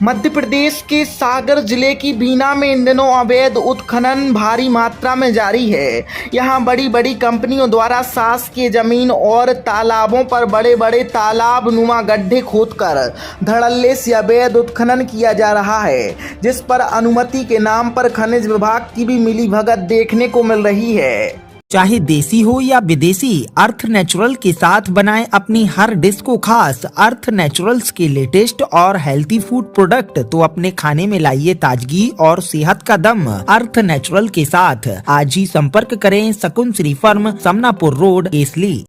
मध्य प्रदेश के सागर जिले की बीना में इन दिनों अवैध उत्खनन भारी मात्रा में जारी है। यहां बड़ी बड़ी कंपनियों द्वारा शासकीय जमीन और तालाबों पर बड़े बड़े तालाब नुमा गड्ढे खोदकर धड़ल्ले से अवैध उत्खनन किया जा रहा है, जिस पर अनुमति के नाम पर खनिज विभाग की भी मिलीभगत देखने को मिल रही है। चाहे देसी हो या विदेशी, अर्थ नेचुरल के साथ बनाएं अपनी हर डिश को खास। अर्थ नेचुरल्स के लेटेस्ट और हेल्थी फूड प्रोडक्ट तो अपने खाने में लाइए ताजगी और सेहत का दम। अर्थ नेचुरल के साथ आज ही संपर्क करें। शकुन श्री फर्म, समनापुर रोड, केसली।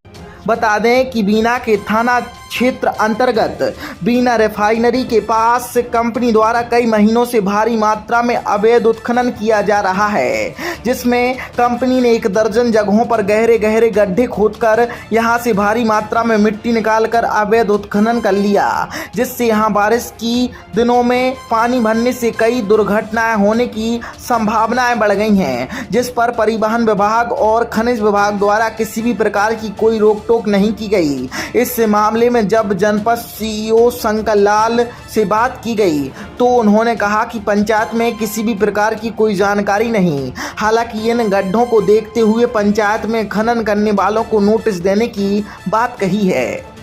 बता दें कि बीना के थाना क्षेत्र अंतर्गत बीना रिफाइनरी के पास कंपनी द्वारा कई महीनों से भारी मात्रा में अवैध उत्खनन किया जा रहा है, जिसमें कंपनी ने 1 दर्जन जगहों पर गहरे गहरे गड्ढे खोदकर यहां से भारी मात्रा में मिट्टी निकालकर अवैध उत्खनन कर लिया, जिससे यहां बारिश की दिनों में पानी भरने से कई दुर्घटनाएं होने की संभावनाएं बढ़ गई हैं, जिस पर परिवहन विभाग और खनिज विभाग द्वारा किसी भी प्रकार की कोई रोक टोक नहीं की गई। इस मामले में जब जनपद सीईओ शंकर लाल से बात की गई तो उन्होंने कहा कि पंचायत में किसी भी प्रकार की कोई जानकारी नहीं। हालांकि इन गड्ढों को देखते हुए पंचायत में खनन करने वालों को नोटिस देने की बात कही है।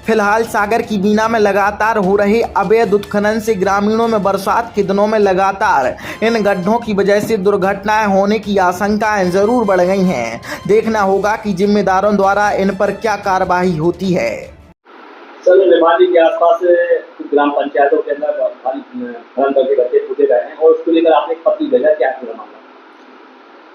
फिलहाल सागर की बीना में लगातार हो रहे अवैध उत्खनन से ग्रामीणों में बरसात के दिनों में लगातार इन गड्ढों की वजह से दुर्घटनाएं होने की आशंकाएं जरूर बढ़ गई हैं। देखना होगा कि जिम्मेदारों द्वारा इन पर क्या कार्रवाई होती है। सर, निमाली के आसपास ग्राम पंचायतों के अंदर खनन करके गड्ढे खोदे गए हैं और उसको लेकर आपने एक पत्र भेजा, क्या है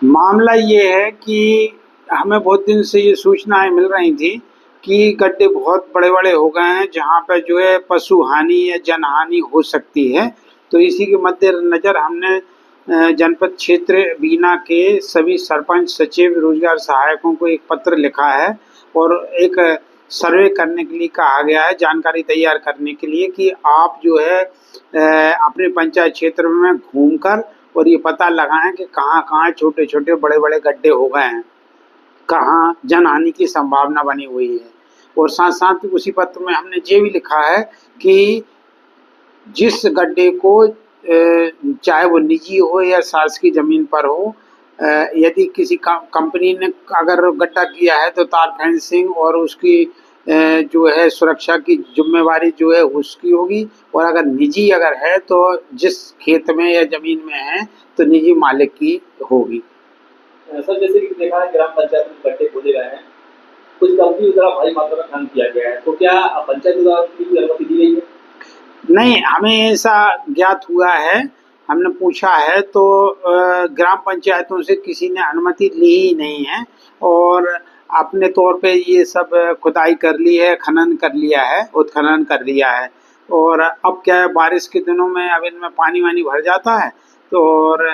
मामला ये है कि हमें बहुत दिन से ये सूचनाएं मिल रही थी कि गड्ढे बहुत बड़े बड़े हो गए हैं जहाँ पे जो है पशु हानि या जन हानि हो सकती है। तो इसी के मद्देनजर हमने जनपद क्षेत्र बीना के सभी सरपंच, सचिव, रोजगार सहायकों को एक पत्र लिखा है और एक सर्वे करने के लिए कहा गया है, जानकारी तैयार करने के लिए कि आप जो है अपने पंचायत क्षेत्र में घूमकर और ये पता लगाएं कि कहाँ कहाँ छोटे छोटे बड़े बड़े गड्ढे हो गए हैं, कहाँ जनहानि की संभावना बनी हुई है। और साथ साथ उसी पत्र में हमने ये भी लिखा है कि जिस गड्ढे को चाहे वो निजी हो या शासकीय जमीन पर हो, यदि किसी कंपनी ने अगर गड्ढा किया है तो तार फेंसिंग और उसकी जो है सुरक्षा की जिम्मेवारी जो है उसकी होगी, और अगर निजी है तो जिस खेत में या जमीन में है तो निजी मालिक की होगी। सर, जैसे कि देखा है ग्राम पंचायत में गड्ढे खोदे गए हैं, कुछ कंपनी द्वारा भारी मात्रा में खनन किया गया है, तो क्या पंचायत द्वारा की अनुमति दी गई है? नहीं, हमें ऐसा ज्ञात हुआ है, हमने पूछा है तो ग्राम पंचायतों से किसी ने अनुमति ली ही नहीं है और अपने तौर पे ये सब खुदाई कर ली है, खनन कर लिया है, उत्खनन कर लिया है। और अब क्या है, बारिश के दिनों में अब इनमें पानी वानी भर जाता है तो और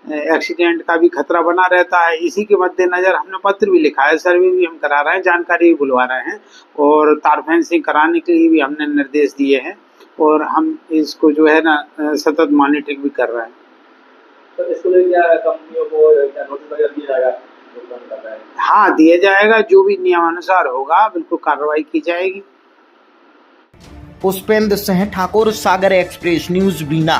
एक्सीडेंट का भी खतरा बना रहता है। इसी के मद्देनजर हमने पत्र भी लिखा है, सर्वे भी हम करा रहे हैं, जानकारी भी बुलवा रहे हैं और तार फेंसिंग कराने के लिए भी हमने निर्देश दिए हैं और हम इसको जो है ना सतत मॉनिटरिंग भी कर रहे हैं। तो इसको लेकर क्या कंपनियों को नोटिस वगैरह दिया जाएगा? हाँ, दिया जाएगा, जो भी नियमानुसार होगा बिल्कुल कार्रवाई की जाएगी। पुष्पेंद्र सिंह ठाकुर, सागर एक्सप्रेस न्यूज, बीना।